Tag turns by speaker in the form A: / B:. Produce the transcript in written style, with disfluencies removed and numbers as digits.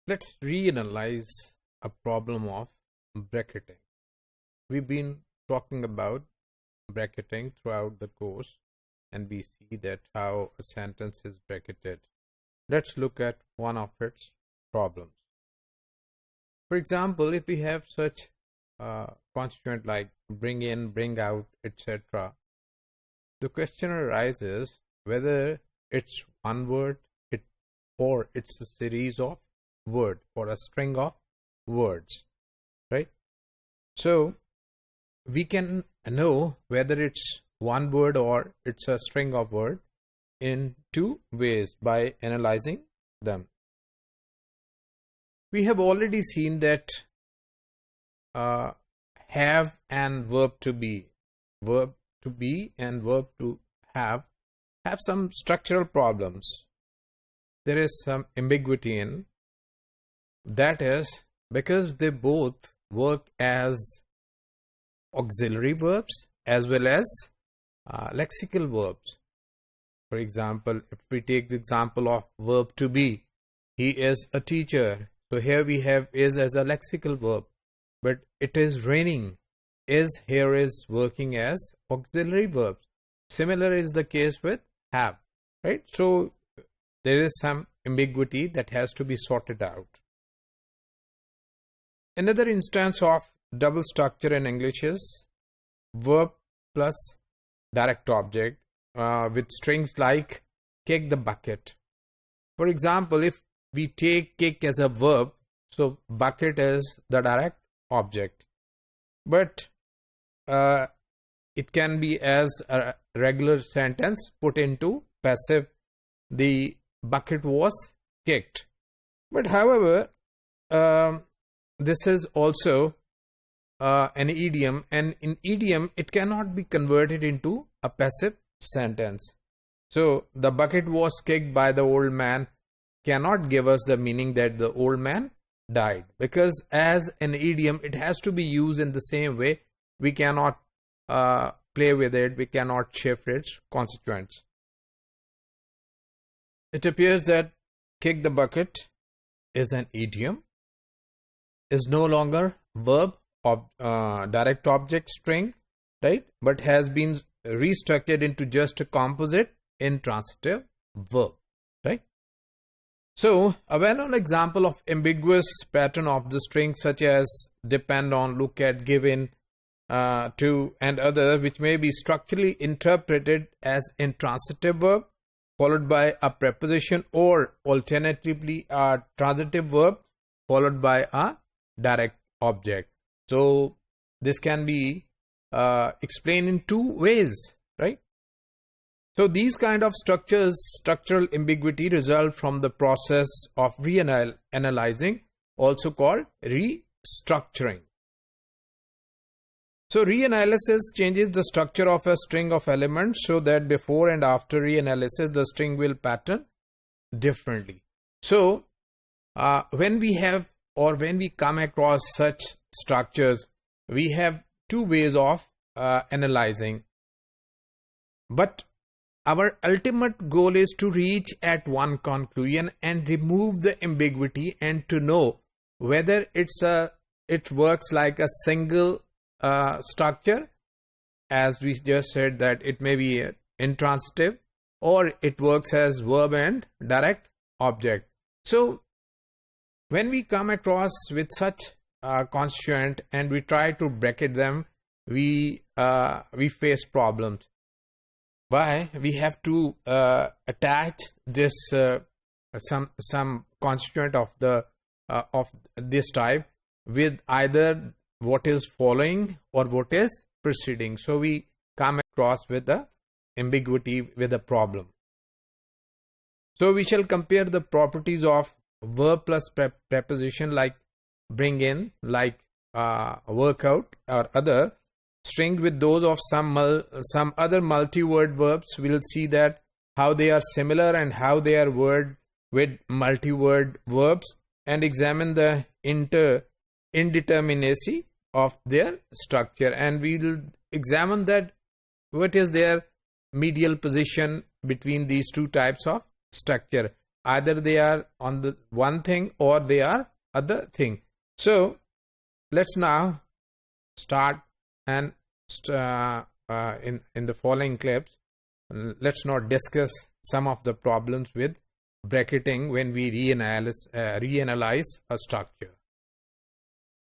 A: Let's reanalyze a problem of bracketing. We've been talking about bracketing throughout the course, and we see that how a sentence is bracketed. Let's look at one of its problems. For example, if we have such constituent like bring in, bring out, etc., the question arises whether it's one word or it's a series of words or a string of words, right? So we can know whether it's one word or it's a string of words in two ways by analyzing them. We have already seen that have and verb to be and verb to have some structural problems. There is some ambiguity in that, is because they both work as auxiliary verbs as well as lexical verbs. For example, if we take the example of verb to be, he is a teacher. So here we have is as a lexical verb, but it is raining. Is here is working as auxiliary verbs. Similar is the case with have, right? So there is some ambiguity that has to be sorted out. Another instance of double structure in English is verb plus direct object with strings like kick the bucket. For example, if we take kick as a verb, so bucket is the direct object. But it can be as a regular sentence put into passive. The bucket was kicked. But however, this is also an idiom, and in idiom it cannot be converted into a passive sentence. So the bucket was kicked by the old man cannot give us the meaning that the old man died, because as an idiom it has to be used in the same way. We cannot play with it, we cannot shift its constituents. It appears that kick the bucket is an idiom, is no longer verb of direct object string, right, but has been restructured into just a composite intransitive verb, right? So a well-known example of ambiguous pattern of the string such as depend on, look at, give in, to, and other, which may be structurally interpreted as intransitive verb followed by a preposition, or alternatively a transitive verb followed by a direct object. So this can be explained in two ways, right? So these kind of structural ambiguity result from the process of reanalyzing, also called restructuring. So reanalysis changes the structure of a string of elements so that before and after reanalysis the string will pattern differently. So when we have or when we come across such structures, we have two ways of analyzing. But our ultimate goal is to reach at one conclusion and remove the ambiguity and to know whether it works like a single structure, as we just said that it may be intransitive, or it works as verb and direct object. So when we come across with such constituent and we try to bracket them, we face problems. Why? We have to attach this some constituent of this type with either what is following or what is preceding. So we come across with the ambiguity, with a problem. So we shall compare the properties of verb plus preposition like bring in, like work out or other, string with those of some other multi-word verbs. We'll see that how they are similar and how they are word with multi-word verbs, and examine the indeterminacy of their structure, and we will examine that what is their medial position between these two types of structure. either they are on the one thing or they are other thing. So let's now start, and in the following clips, let's now discuss some of the problems with bracketing when we reanalyze a structure.